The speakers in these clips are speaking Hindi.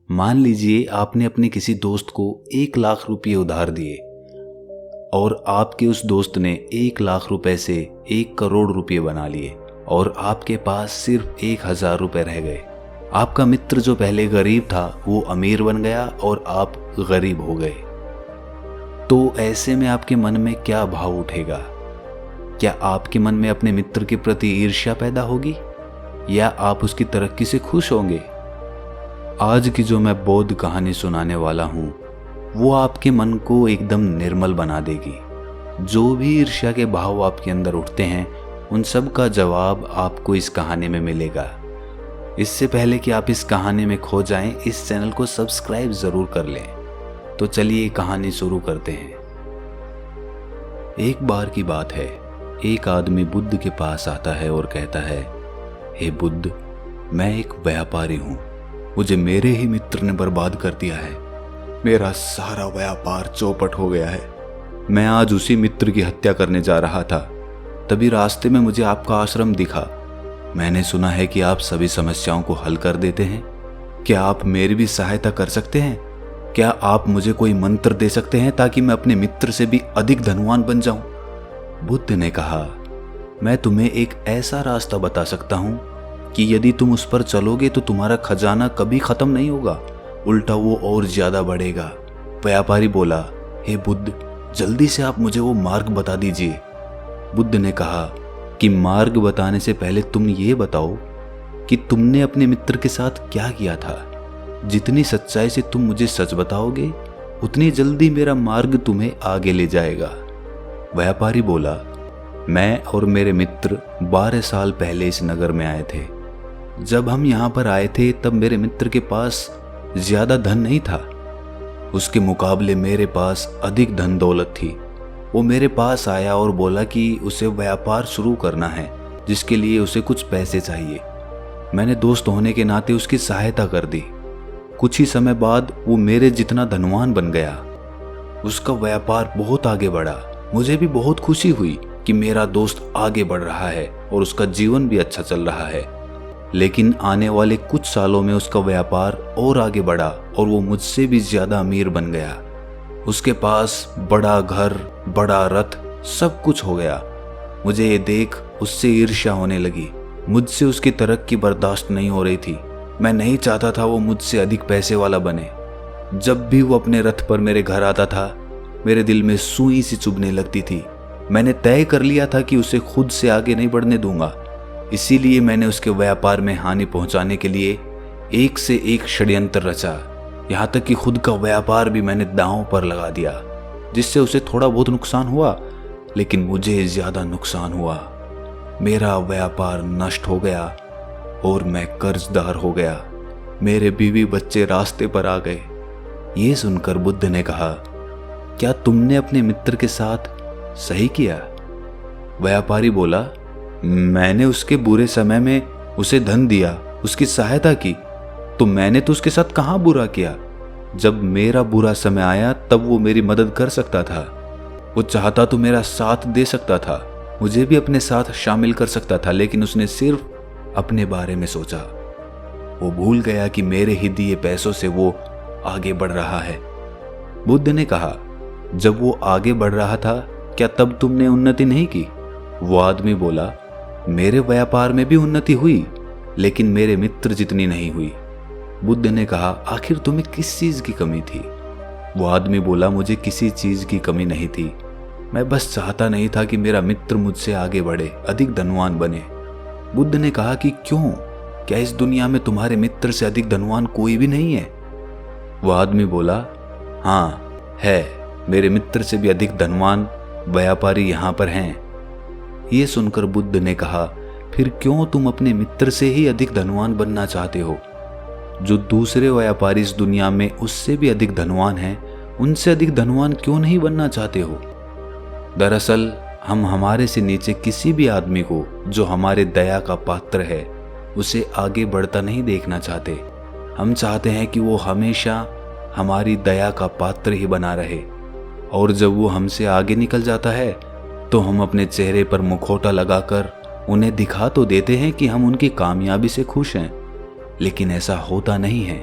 मान लीजिए आपने अपने किसी दोस्त को 1 लाख रुपये उधार दिए और आपके उस दोस्त ने 1 लाख रुपए से 1 करोड़ रुपये बना लिए और आपके पास सिर्फ 1,000 रुपये रह गए। आपका मित्र जो पहले गरीब था वो अमीर बन गया और आप गरीब हो गए। तो ऐसे में आपके मन में क्या भाव उठेगा? क्या आपके मन में अपने मित्र के प्रति ईर्ष्या पैदा होगी या आप उसकी तरक्की से खुश होंगे? आज की जो मैं बौद्ध कहानी सुनाने वाला हूँ वो आपके मन को एकदम निर्मल बना देगी। जो भी ईर्ष्या के भाव आपके अंदर उठते हैं उन सब का जवाब आपको इस कहानी में मिलेगा। इससे पहले कि आप इस कहानी में खो जाएं, इस चैनल को सब्सक्राइब जरूर कर लें। तो चलिए कहानी शुरू करते हैं। एक बार की बात है, एक आदमी बुद्ध के पास आता है और कहता है, हे बुद्ध, मैं एक व्यापारी हूँ, मुझे मेरे ही मित्र ने बर्बाद कर दिया है। मेरा सारा व्यापार चौपट हो गया है। मैं आज उसी मित्र की हत्या करने जा रहा था, तभी रास्ते में मुझे आपका आश्रम दिखा। मैंने सुना है कि आप सभी समस्याओं को हल कर देते हैं। क्या आप मेरी भी सहायता कर सकते हैं? क्या आप मुझे कोई मंत्र दे सकते हैं ताकि मैं अपने मित्र से भी अधिक धनवान बन जाऊं? बुद्ध ने कहा, मैं तुम्हें एक ऐसा रास्ता बता सकता हूं कि यदि तुम उस पर चलोगे तो तुम्हारा खजाना कभी खत्म नहीं होगा, उल्टा वो और ज्यादा बढ़ेगा। व्यापारी बोला, हे बुद्ध, जल्दी से आप मुझे वो मार्ग बता दीजिए। बुद्ध ने कहा कि मार्ग बताने से पहले तुम ये बताओ कि तुमने अपने मित्र के साथ क्या किया था। जितनी सच्चाई से तुम मुझे सच बताओगे उतनी जल्दी मेरा मार्ग तुम्हें आगे ले जाएगा। व्यापारी बोला, मैं और मेरे मित्र 12 साल पहले इस नगर में आए थे। जब हम यहाँ पर आए थे तब मेरे मित्र के पास ज्यादा धन नहीं था, उसके मुकाबले मेरे पास अधिक धन दौलत थी। वो मेरे पास आया और बोला कि उसे व्यापार शुरू करना है जिसके लिए उसे कुछ पैसे चाहिए। मैंने दोस्त होने के नाते उसकी सहायता कर दी। कुछ ही समय बाद वो मेरे जितना धनवान बन गया। उसका व्यापार बहुत आगे बढ़ा। मुझे भी बहुत खुशी हुई कि मेरा दोस्त आगे बढ़ रहा है और उसका जीवन भी अच्छा चल रहा है। लेकिन आने वाले कुछ सालों में उसका व्यापार और आगे बढ़ा और वो मुझसे भी ज्यादा अमीर बन गया। उसके पास बड़ा घर, बड़ा रथ, सब कुछ हो गया। मुझे ये देख उससे ईर्ष्या होने लगी। मुझसे उसकी तरक्की बर्दाश्त नहीं हो रही थी। मैं नहीं चाहता था वो मुझसे अधिक पैसे वाला बने। जब भी वो अपने रथ पर मेरे घर आता था मेरे दिल में सुई सी चुभने लगती थी। मैंने तय कर लिया था कि उसे खुद से आगे नहीं बढ़ने दूंगा। इसीलिए मैंने उसके व्यापार में हानि पहुंचाने के लिए एक से एक षड्यंत्र रचा। यहाँ तक कि खुद का व्यापार भी मैंने दांव पर लगा दिया, जिससे उसे थोड़ा बहुत नुकसान हुआ, लेकिन मुझे ज्यादा नुकसान हुआ। मेरा व्यापार नष्ट हो गया और मैं कर्जदार हो गया। मेरे बीवी बच्चे रास्ते पर आ गए। ये सुनकर बुद्ध ने कहा, क्या तुमने अपने मित्र के साथ सही किया? व्यापारी बोला, मैंने उसके बुरे समय में उसे धन दिया, उसकी सहायता की, तो मैंने तो उसके साथ कहाँ बुरा किया। जब मेरा बुरा समय आया तब वो मेरी मदद कर सकता था। वो चाहता तो मेरा साथ दे सकता था, मुझे भी अपने साथ शामिल कर सकता था, लेकिन उसने सिर्फ अपने बारे में सोचा। वो भूल गया कि मेरे ही दिए पैसों से वो आगे बढ़ रहा है। बुद्ध ने कहा, जब वो आगे बढ़ रहा था क्या तब तुमने उन्नति नहीं की? वो आदमी बोला, मेरे व्यापार में भी उन्नति हुई, लेकिन मेरे मित्र जितनी नहीं हुई। बुद्ध ने कहा, आखिर तुम्हें किस चीज की कमी थी? वो आदमी बोला, मुझे किसी चीज की कमी नहीं थी। मैं बस चाहता नहीं था कि मेरा मित्र मुझसे आगे बढ़े, अधिक धनवान बने। बुद्ध ने कहा कि क्यों? क्या इस दुनिया में तुम्हारे मित्र से अधिक धनवान कोई भी नहीं है? वो आदमी बोला, हाँ है, मेरे मित्र से भी अधिक धनवान व्यापारी यहाँ पर हैं। ये सुनकर बुद्ध ने कहा, फिर क्यों तुम अपने मित्र से ही अधिक धनवान बनना चाहते हो? जो दूसरे व्यापारी इस दुनिया में उससे भी अधिक धनवान हैं, उनसे अधिक धनवान क्यों नहीं बनना चाहते हो? दरअसल हम हमारे से नीचे किसी भी आदमी को जो हमारे दया का पात्र है उसे आगे बढ़ता नहीं देखना चाहते। हम चाहते हैं कि वो हमेशा हमारी दया का पात्र ही बना रहे, और जब वो हमसे आगे निकल जाता है तो हम अपने चेहरे पर मुखौटा लगाकर उन्हें दिखा तो देते हैं कि हम उनकी कामयाबी से खुश हैं, लेकिन ऐसा होता नहीं है।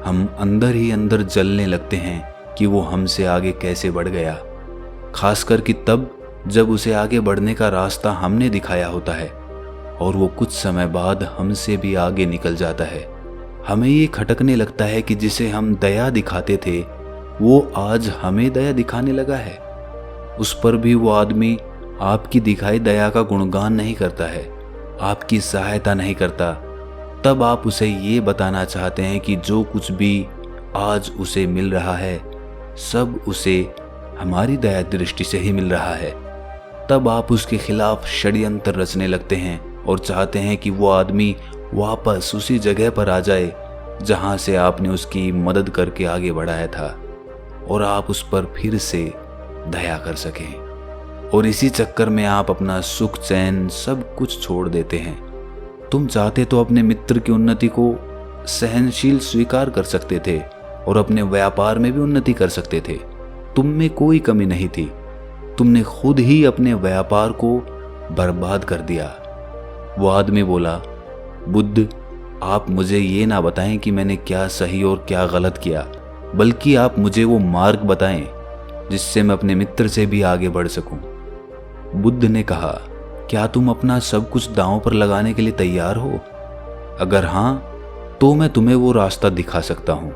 हम अंदर ही अंदर जलने लगते हैं कि वो हमसे आगे कैसे बढ़ गया, खासकर कि तब जब उसे आगे बढ़ने का रास्ता हमने दिखाया होता है और वो कुछ समय बाद हमसे भी आगे निकल जाता है। हमें ये खटकने लगता है कि जिसे हम दया दिखाते थे वो आज हमें दया दिखाने लगा है। उस पर भी वो आदमी आपकी दिखाई दया का गुणगान नहीं करता है, आपकी सहायता नहीं करता। तब आप उसे ये बताना चाहते हैं कि जो कुछ भी आज उसे मिल रहा है सब उसे हमारी दया दृष्टि से ही मिल रहा है। तब आप उसके खिलाफ षड्यंत्र रचने लगते हैं और चाहते हैं कि वो आदमी वापस उसी जगह पर आ जाए जहां से आपने उसकी मदद करके आगे बढ़ाया था और आप उस पर फिर से दया कर सकें। और इसी चक्कर में आप अपना सुख चैन सब कुछ छोड़ देते हैं। तुम चाहते तो अपने मित्र की उन्नति को सहनशील स्वीकार कर सकते थे और अपने व्यापार में भी उन्नति कर सकते थे। तुम में कोई कमी नहीं थी। तुमने खुद ही अपने व्यापार को बर्बाद कर दिया। वो आदमी बोला, बुद्ध, आप मुझे ये ना बताएं कि मैंने क्या सही और क्या गलत किया, बल्कि आप मुझे वो मार्ग बताएं जिससे मैं अपने मित्र से भी आगे बढ़ सकूं। बुद्ध ने कहा, क्या तुम अपना सब कुछ दांव पर लगाने के लिए तैयार हो? अगर हां, तो मैं तुम्हें वो रास्ता दिखा सकता हूं।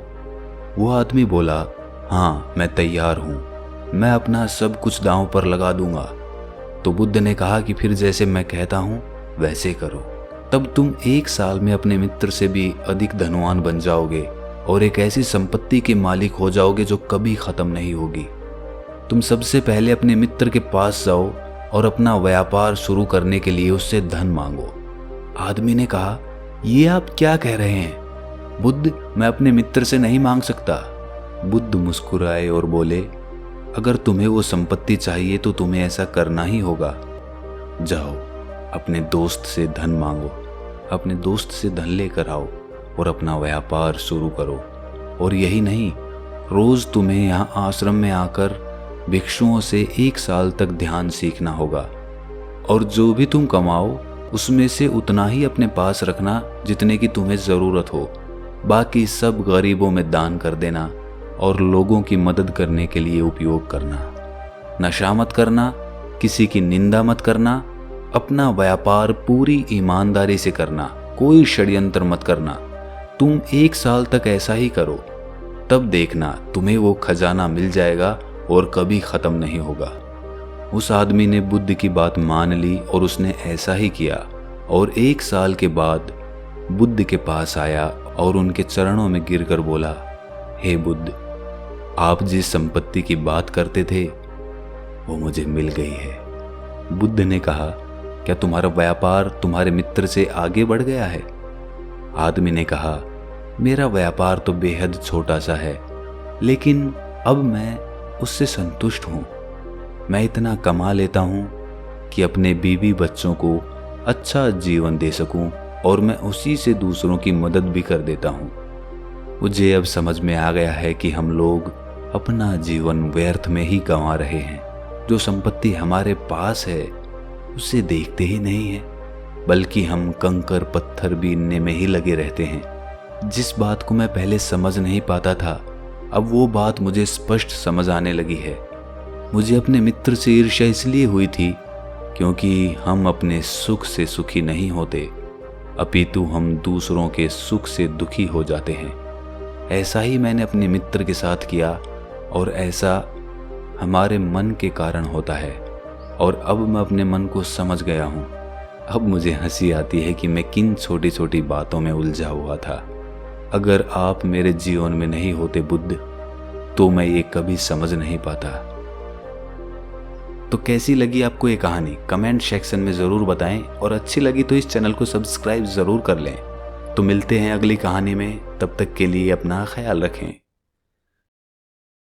वो आदमी बोला, हाँ, मैं तैयार हूं, मैं अपना सब कुछ दांव पर लगा दूंगा। तो बुद्ध ने कहा कि फिर जैसे मैं कहता हूं वैसे करो। तब तुम 1 साल में अपने मित्र से भी अधिक धनवान बन जाओगे और एक ऐसी संपत्ति के मालिक हो जाओगे जो कभी खत्म नहीं होगी। तुम सबसे पहले अपने मित्र के पास जाओ और अपना व्यापार शुरू करने के लिए उससे धन मांगो। आदमी ने कहा, ये आप क्या कह रहे हैं बुद्ध, मैं अपने मित्र से नहीं मांग सकता। बुद्ध मुस्कुराए और बोले, अगर तुम्हें वो संपत्ति चाहिए तो तुम्हें ऐसा करना ही होगा। जाओ, अपने दोस्त से धन मांगो, अपने दोस्त से धन लेकर आओ और अपना व्यापार शुरू करो। और यही नहीं, रोज तुम्हें यहाँ आश्रम में आकर भिक्षुओं से 1 साल तक ध्यान सीखना होगा और जो भी तुम कमाओ उसमें से उतना ही अपने पास रखना जितने की तुम्हें जरूरत हो। बाकी सब गरीबों में दान कर देना और लोगों की मदद करने के लिए उपयोग करना। नशा मत करना, किसी की निंदा मत करना, अपना व्यापार पूरी ईमानदारी से करना, कोई षड्यंत्र मत करना। तुम 1 साल तक ऐसा ही करो, तब देखना तुम्हें वो खजाना मिल जाएगा और कभी खत्म नहीं होगा। उस आदमी ने बुद्ध की बात मान ली और उसने ऐसा ही किया और 1 साल के बाद बुद्ध के पास आया और उनके चरणों में गिरकर बोला, हे बुद्ध, आप जिस संपत्ति की बात करते थे वो मुझे मिल गई है। बुद्ध ने कहा, क्या तुम्हारा व्यापार तुम्हारे मित्र से आगे बढ़ गया है? आदमी ने कहा, मेरा व्यापार तो बेहद छोटा सा है, लेकिन अब मैं उससे संतुष्ट हूं। मैं इतना कमा लेता हूं कि अपने बीवी बच्चों को अच्छा जीवन दे सकूं और मैं उसी से दूसरों की मदद भी कर देता हूं। मुझे अब समझ में आ गया है कि हम लोग अपना जीवन व्यर्थ में ही गंवा रहे हैं। जो संपत्ति हमारे पास है उसे देखते ही नहीं है, बल्कि हम कंकर पत्थर बीनने में ही लगे रहते हैं। जिस बात को मैं पहले समझ नहीं पाता था, अब वो बात मुझे स्पष्ट समझ आने लगी है। मुझे अपने मित्र से ईर्ष्या इसलिए हुई थी क्योंकि हम अपने सुख से सुखी नहीं होते, अपितु हम दूसरों के सुख से दुखी हो जाते हैं। ऐसा ही मैंने अपने मित्र के साथ किया और ऐसा हमारे मन के कारण होता है। और अब मैं अपने मन को समझ गया हूँ। अब मुझे हंसी आती है कि मैं किन छोटी छोटी बातों में उलझा हुआ था। अगर आप मेरे जीवन में नहीं होते बुद्ध, तो मैं ये कभी समझ नहीं पाता। तो कैसी लगी आपको ये कहानी कमेंट सेक्शन में ज़रूर बताएं और अच्छी लगी तो इस चैनल को सब्सक्राइब ज़रूर कर लें। तो मिलते हैं अगली कहानी में, तब तक के लिए अपना ख्याल रखें।